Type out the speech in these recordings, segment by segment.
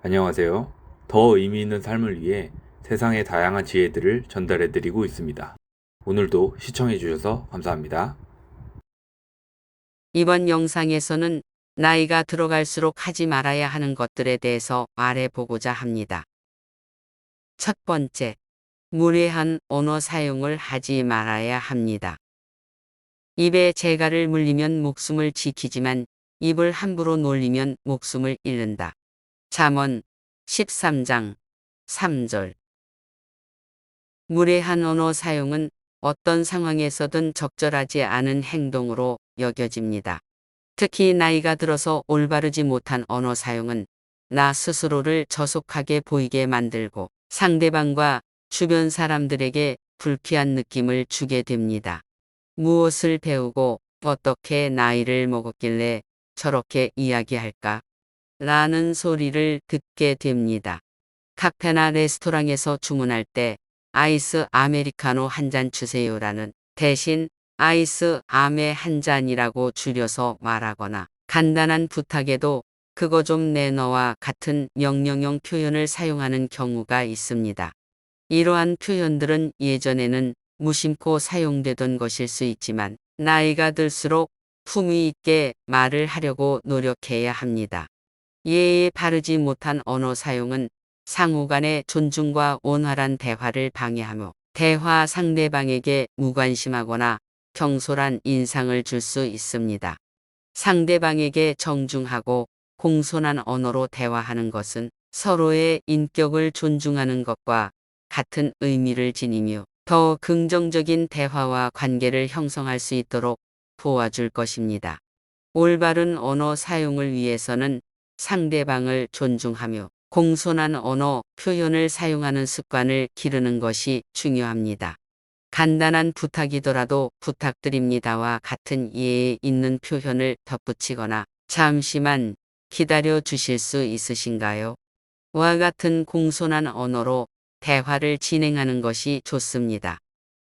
안녕하세요. 더 의미 있는 삶을 위해 세상의 다양한 지혜들을 전달해 드리고 있습니다. 오늘도 시청해 주셔서 감사합니다. 이번 영상에서는 나이가 들어갈수록 하지 말아야 하는 것들에 대해서 말해보고자 합니다. 첫 번째, 무례한 언어 사용을 하지 말아야 합니다. 입에 재갈을 물리면 목숨을 지키지만 입을 함부로 놀리면 목숨을 잃는다. 잠언 13장 3절. 무례한 언어 사용은 어떤 상황에서든 적절하지 않은 행동으로 여겨집니다. 특히 나이가 들어서 올바르지 못한 언어 사용은 나 스스로를 저속하게 보이게 만들고 상대방과 주변 사람들에게 불쾌한 느낌을 주게 됩니다. 무엇을 배우고 어떻게 나이를 먹었길래 저렇게 이야기할까? 라는 소리를 듣게 됩니다. 카페나 레스토랑에서 주문할 때 아이스 아메리카노 한 잔 주세요라는 대신 아이스 아메 한 잔이라고 줄여서 말하거나 간단한 부탁에도 그거 좀 내놔와 같은 명령형 표현을 사용하는 경우가 있습니다. 이러한 표현들은 예전에는 무심코 사용되던 것일 수 있지만 나이가 들수록 품위 있게 말을 하려고 노력해야 합니다. 예의에 바르지 못한 언어 사용은 상호 간의 존중과 원활한 대화를 방해하며 대화 상대방에게 무관심하거나 경솔한 인상을 줄 수 있습니다. 상대방에게 정중하고 공손한 언어로 대화하는 것은 서로의 인격을 존중하는 것과 같은 의미를 지니며 더 긍정적인 대화와 관계를 형성할 수 있도록 도와줄 것입니다. 올바른 언어 사용을 위해서는 상대방을 존중하며 공손한 언어 표현을 사용하는 습관을 기르는 것이 중요합니다. 간단한 부탁이더라도 부탁드립니다와 같은 예에 있는 표현을 덧붙이거나 잠시만 기다려 주실 수 있으신가요? 와 같은 공손한 언어로 대화를 진행하는 것이 좋습니다.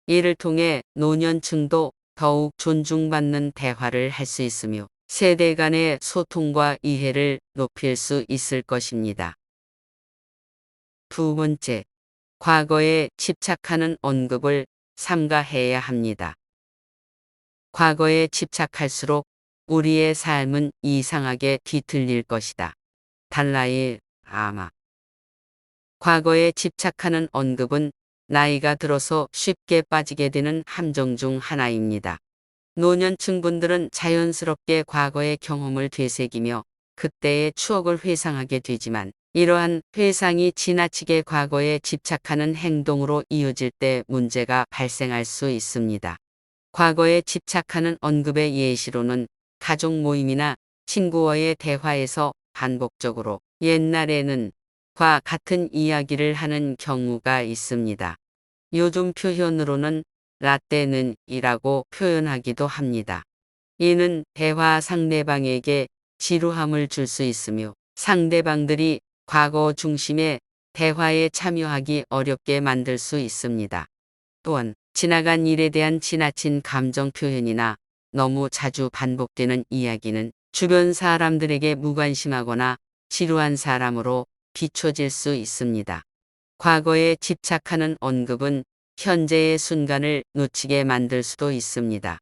이를 통해 노년층도 더욱 존중받는 대화를 할 수 있으며 세대 간의 소통과 이해를 높일 수 있을 것입니다. 두 번째, 과거에 집착하는 언급을 삼가해야 합니다. 과거에 집착할수록 우리의 삶은 이상하게 뒤틀릴 것이다. 달라이 라마. 과거에 집착하는 언급은 나이가 들어서 쉽게 빠지게 되는 함정 중 하나입니다. 노년층 분들은 자연스럽게 과거의 경험을 되새기며 그때의 추억을 회상하게 되지만 이러한 회상이 지나치게 과거에 집착하는 행동으로 이어질 때 문제가 발생할 수 있습니다. 과거에 집착하는 언급의 예시로는 가족 모임이나 친구와의 대화에서 반복적으로 옛날에는 과 같은 이야기를 하는 경우가 있습니다. 요즘 표현으로는 라떼는 이라고 표현하기도 합니다. 이는 대화 상대방에게 지루함을 줄 수 있으며 상대방들이 과거 중심의 대화에 참여하기 어렵게 만들 수 있습니다. 또한 지나간 일에 대한 지나친 감정 표현이나 너무 자주 반복되는 이야기는 주변 사람들에게 무관심하거나 지루한 사람으로 비춰질 수 있습니다. 과거에 집착하는 언급은 현재의 순간을 놓치게 만들 수도 있습니다.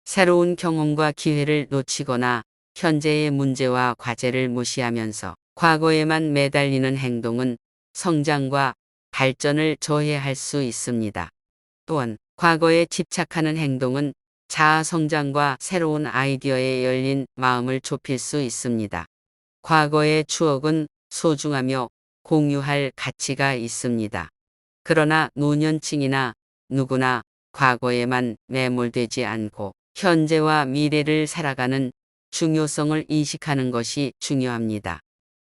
새로운 경험과 기회를 놓치거나 현재의 문제와 과제를 무시하면서 과거에만 매달리는 행동은 성장과 발전을 저해할 수 있습니다. 또한 과거에 집착하는 행동은 자아 성장과 새로운 아이디어에 열린 마음을 좁힐 수 있습니다. 과거의 추억은 소중하며 공유할 가치가 있습니다. 그러나 노년층이나 누구나 과거에만 매몰되지 않고 현재와 미래를 살아가는 중요성을 인식하는 것이 중요합니다.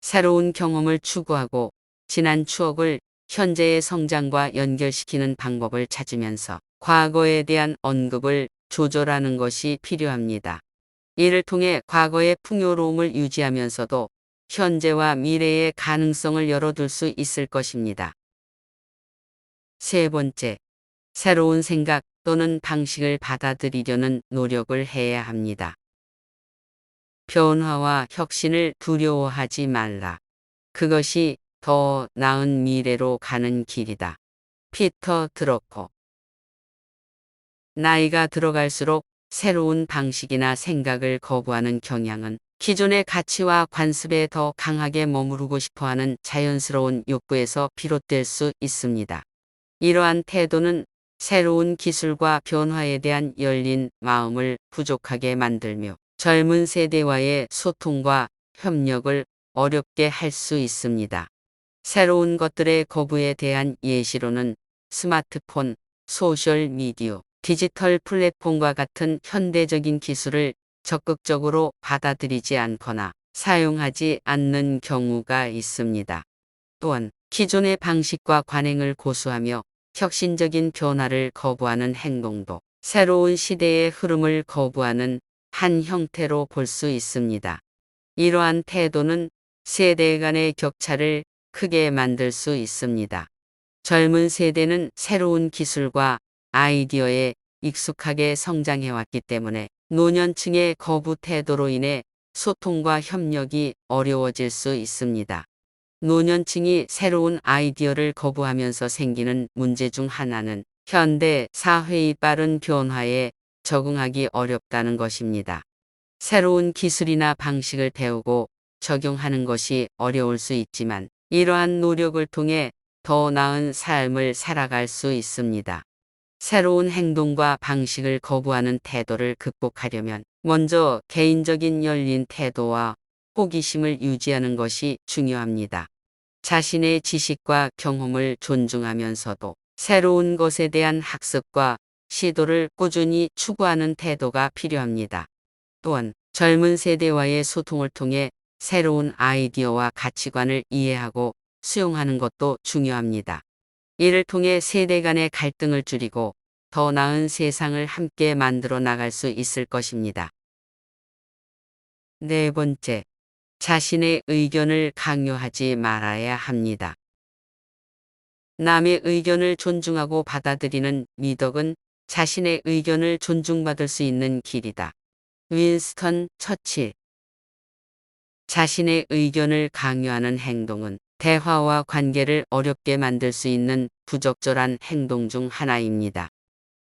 새로운 경험을 추구하고 지난 추억을 현재의 성장과 연결시키는 방법을 찾으면서 과거에 대한 언급을 조절하는 것이 필요합니다. 이를 통해 과거의 풍요로움을 유지하면서도 현재와 미래의 가능성을 열어둘 수 있을 것입니다. 세 번째, 새로운 생각 또는 방식을 받아들이려는 노력을 해야 합니다. 변화와 혁신을 두려워하지 말라. 그것이 더 나은 미래로 가는 길이다. 피터 드러커. 나이가 들어갈수록 새로운 방식이나 생각을 거부하는 경향은 기존의 가치와 관습에 더 강하게 머무르고 싶어하는 자연스러운 욕구에서 비롯될 수 있습니다. 이러한 태도는 새로운 기술과 변화에 대한 열린 마음을 부족하게 만들며 젊은 세대와의 소통과 협력을 어렵게 할 수 있습니다. 새로운 것들의 거부에 대한 예시로는 스마트폰, 소셜미디어, 디지털 플랫폼과 같은 현대적인 기술을 적극적으로 받아들이지 않거나 사용하지 않는 경우가 있습니다. 또한 기존의 방식과 관행을 고수하며 혁신적인 변화를 거부하는 행동도 새로운 시대의 흐름을 거부하는 한 형태로 볼 수 있습니다. 이러한 태도는 세대 간의 격차를 크게 만들 수 있습니다. 젊은 세대는 새로운 기술과 아이디어에 익숙하게 성장해왔기 때문에 노년층의 거부 태도로 인해 소통과 협력이 어려워질 수 있습니다. 노년층이 새로운 아이디어를 거부하면서 생기는 문제 중 하나는 현대 사회의 빠른 변화에 적응하기 어렵다는 것입니다. 새로운 기술이나 방식을 배우고 적용하는 것이 어려울 수 있지만 이러한 노력을 통해 더 나은 삶을 살아갈 수 있습니다. 새로운 행동과 방식을 거부하는 태도를 극복하려면 먼저 개인적인 열린 태도와 호기심을 유지하는 것이 중요합니다. 자신의 지식과 경험을 존중하면서도 새로운 것에 대한 학습과 시도를 꾸준히 추구하는 태도가 필요합니다. 또한 젊은 세대와의 소통을 통해 새로운 아이디어와 가치관을 이해하고 수용하는 것도 중요합니다. 이를 통해 세대 간의 갈등을 줄이고 더 나은 세상을 함께 만들어 나갈 수 있을 것입니다. 네 번째, 자신의 의견을 강요하지 말아야 합니다. 남의 의견을 존중하고 받아들이는 미덕은 자신의 의견을 존중받을 수 있는 길이다. 윈스턴 처칠. 자신의 의견을 강요하는 행동은 대화와 관계를 어렵게 만들 수 있는 부적절한 행동 중 하나입니다.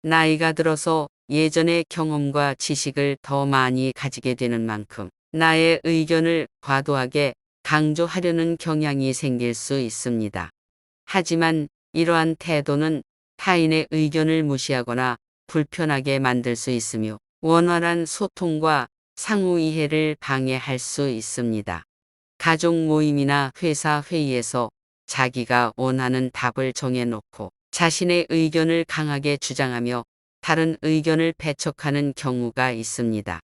나이가 들어서 예전의 경험과 지식을 더 많이 가지게 되는 만큼 나의 의견을 과도하게 강조하려는 경향이 생길 수 있습니다. 하지만 이러한 태도는 타인의 의견을 무시하거나 불편하게 만들 수 있으며 원활한 소통과 상호 이해를 방해할 수 있습니다. 가족 모임이나 회사 회의에서 자기가 원하는 답을 정해놓고 자신의 의견을 강하게 주장하며 다른 의견을 배척하는 경우가 있습니다.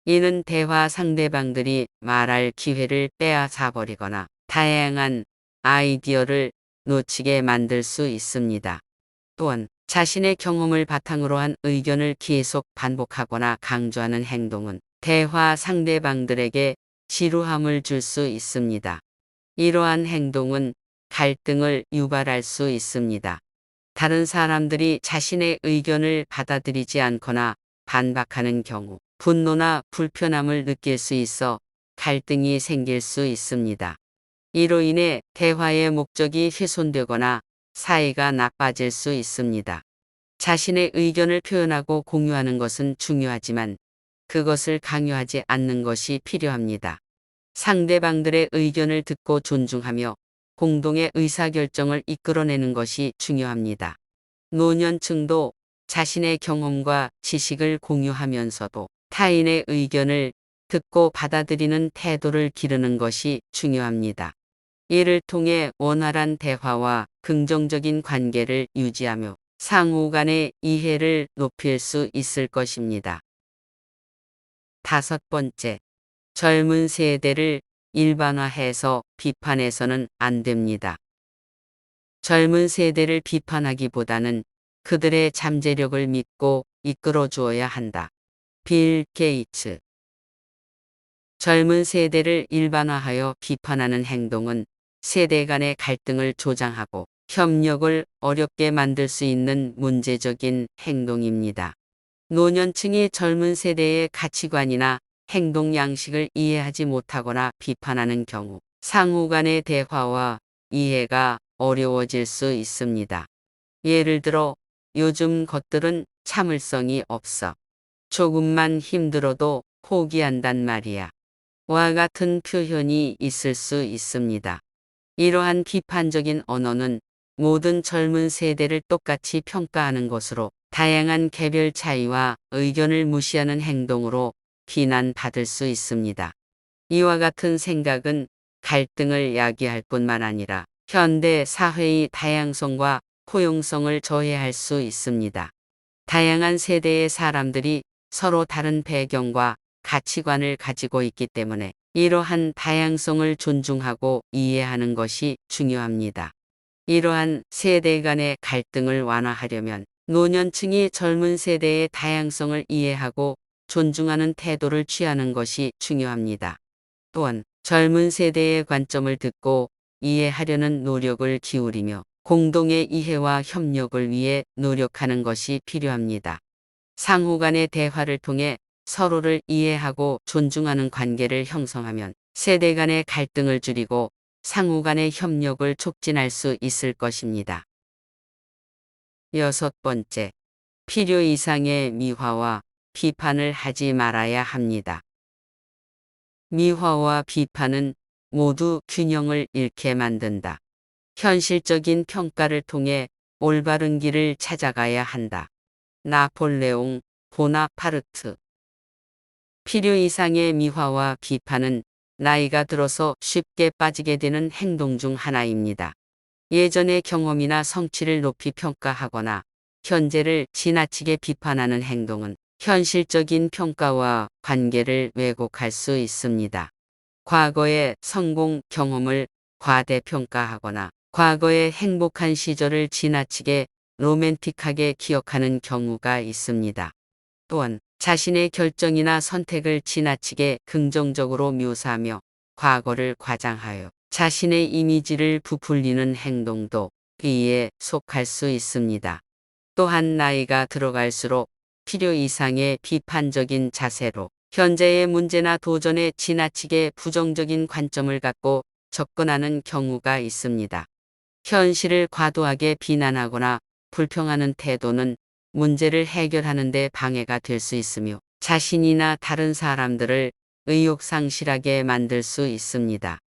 이는 대화 상대방들이 말할 기회를 빼앗아 버리거나 다양한 아이디어를 놓치게 만들 수 있습니다. 또한 자신의 경험을 바탕으로 한 의견을 계속 반복하거나 강조하는 행동은 대화 상대방들에게 지루함을 줄 수 있습니다. 이러한 행동은 갈등을 유발할 수 있습니다. 다른 사람들이 자신의 의견을 받아들이지 않거나 반박하는 경우 분노나 불편함을 느낄 수 있어 갈등이 생길 수 있습니다. 이로 인해 대화의 목적이 훼손되거나 사이가 나빠질 수 있습니다. 자신의 의견을 표현하고 공유하는 것은 중요하지만 그것을 강요하지 않는 것이 필요합니다. 상대방들의 의견을 듣고 존중하며 공동의 의사결정을 이끌어내는 것이 중요합니다. 노년층도 자신의 경험과 지식을 공유하면서도 타인의 의견을 듣고 받아들이는 태도를 기르는 것이 중요합니다. 이를 통해 원활한 대화와 긍정적인 관계를 유지하며 상호 간의 이해를 높일 수 있을 것입니다. 다섯 번째, 젊은 세대를 일반화해서 비판해서는 안 됩니다. 젊은 세대를 비판하기보다는 그들의 잠재력을 믿고 이끌어 주어야 한다. 빌 게이츠. 젊은 세대를 일반화하여 비판하는 행동은 세대 간의 갈등을 조장하고 협력을 어렵게 만들 수 있는 문제적인 행동입니다. 노년층이 젊은 세대의 가치관이나 행동 양식을 이해하지 못하거나 비판하는 경우 상호 간의 대화와 이해가 어려워질 수 있습니다. 예를 들어, 요즘 것들은 참을성이 없어. 조금만 힘들어도 포기한단 말이야. 와 같은 표현이 있을 수 있습니다. 이러한 비판적인 언어는 모든 젊은 세대를 똑같이 평가하는 것으로 다양한 개별 차이와 의견을 무시하는 행동으로 비난받을 수 있습니다. 이와 같은 생각은 갈등을 야기할 뿐만 아니라 현대 사회의 다양성과 포용성을 저해할 수 있습니다. 다양한 세대의 사람들이 서로 다른 배경과 가치관을 가지고 있기 때문에 이러한 다양성을 존중하고 이해하는 것이 중요합니다. 이러한 세대 간의 갈등을 완화하려면 노년층이 젊은 세대의 다양성을 이해하고 존중하는 태도를 취하는 것이 중요합니다. 또한 젊은 세대의 관점을 듣고 이해하려는 노력을 기울이며 공동의 이해와 협력을 위해 노력하는 것이 필요합니다. 상호 간의 대화를 통해 서로를 이해하고 존중하는 관계를 형성하면 세대 간의 갈등을 줄이고 상호 간의 협력을 촉진할 수 있을 것입니다. 6번째, 필요 이상의 미화와 비판을 하지 말아야 합니다. 미화와 비판은 모두 균형을 잃게 만든다. 현실적인 평가를 통해 올바른 길을 찾아가야 한다. 나폴레옹 보나파르트. 필요 이상의 미화와 비판은 나이가 들어서 쉽게 빠지게 되는 행동 중 하나입니다. 예전의 경험이나 성취를 높이 평가하거나 현재를 지나치게 비판하는 행동은 현실적인 평가와 관계를 왜곡할 수 있습니다. 과거의 성공 경험을 과대평가하거나 과거의 행복한 시절을 지나치게 로맨틱하게 기억하는 경우가 있습니다. 또한 자신의 결정이나 선택을 지나치게 긍정적으로 묘사하며 과거를 과장하여 자신의 이미지를 부풀리는 행동도 이에 속할 수 있습니다. 또한 나이가 들어갈수록 필요 이상의 비판적인 자세로 현재의 문제나 도전에 지나치게 부정적인 관점을 갖고 접근하는 경우가 있습니다. 현실을 과도하게 비난하거나 불평하는 태도는 문제를 해결하는 데 방해가 될 수 있으며 자신이나 다른 사람들을 의욕상실하게 만들 수 있습니다.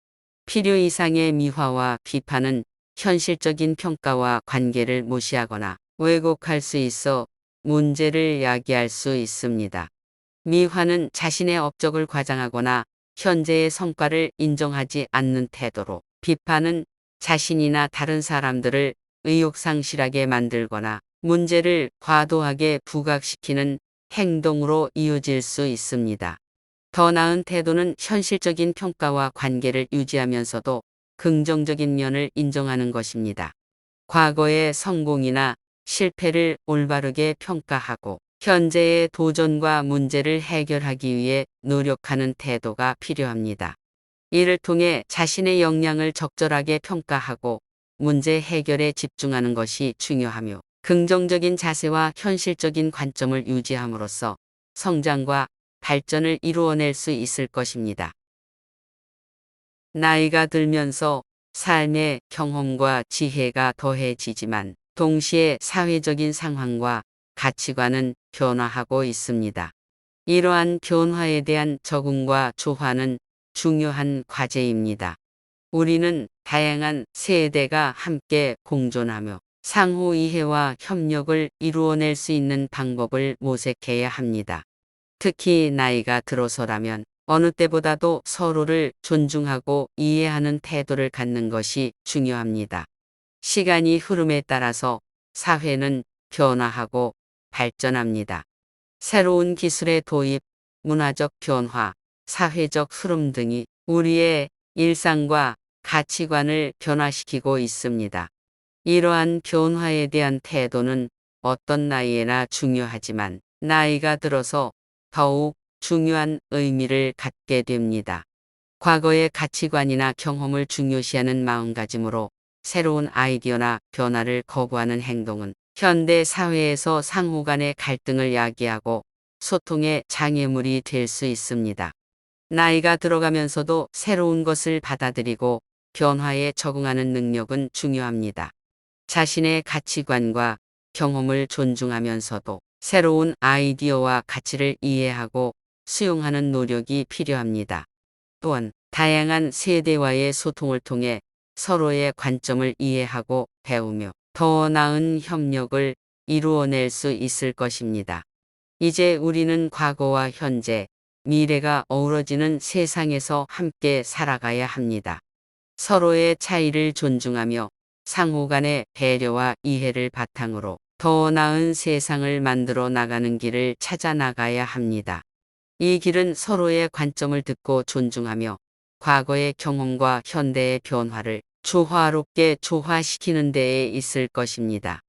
필요 이상의 미화와 비판은 현실적인 평가와 관계를 무시하거나 왜곡할 수 있어 문제를 야기할 수 있습니다. 미화는 자신의 업적을 과장하거나 현재의 성과를 인정하지 않는 태도로, 비판은 자신이나 다른 사람들을 의욕상실하게 만들거나 문제를 과도하게 부각시키는 행동으로 이어질 수 있습니다. 더 나은 태도는 현실적인 평가와 관계를 유지하면서도 긍정적인 면을 인정하는 것입니다. 과거의 성공이나 실패를 올바르게 평가하고 현재의 도전과 문제를 해결하기 위해 노력하는 태도가 필요합니다. 이를 통해 자신의 역량을 적절하게 평가하고 문제 해결에 집중하는 것이 중요하며 긍정적인 자세와 현실적인 관점을 유지함으로써 성장과 발전을 이루어낼 수 있을 것입니다. 나이가 들면서 삶의 경험과 지혜가 더해지지만 동시에 사회적인 상황과 가치관은 변화하고 있습니다. 이러한 변화에 대한 적응과 조화는 중요한 과제입니다. 우리는 다양한 세대가 함께 공존하며 상호 이해와 협력을 이루어낼 수 있는 방법을 모색해야 합니다. 특히 나이가 들어서라면 어느 때보다도 서로를 존중하고 이해하는 태도를 갖는 것이 중요합니다. 시간이 흐름에 따라서 사회는 변화하고 발전합니다. 새로운 기술의 도입, 문화적 변화, 사회적 흐름 등이 우리의 일상과 가치관을 변화시키고 있습니다. 이러한 변화에 대한 태도는 어떤 나이에나 중요하지만 나이가 들어서 더욱 중요한 의미를 갖게 됩니다. 과거의 가치관이나 경험을 중요시하는 마음가짐으로 새로운 아이디어나 변화를 거부하는 행동은 현대 사회에서 상호 간의 갈등을 야기하고 소통의 장애물이 될 수 있습니다. 나이가 들어가면서도 새로운 것을 받아들이고 변화에 적응하는 능력은 중요합니다. 자신의 가치관과 경험을 존중하면서도 새로운 아이디어와 가치를 이해하고 수용하는 노력이 필요합니다. 또한 다양한 세대와의 소통을 통해 서로의 관점을 이해하고 배우며 더 나은 협력을 이루어낼 수 있을 것입니다. 이제 우리는 과거와 현재, 미래가 어우러지는 세상에서 함께 살아가야 합니다. 서로의 차이를 존중하며 상호 간의 배려와 이해를 바탕으로 더 나은 세상을 만들어 나가는 길을 찾아 나가야 합니다. 이 길은 서로의 관점을 듣고 존중하며 과거의 경험과 현대의 변화를 조화롭게 조화시키는 데에 있을 것입니다.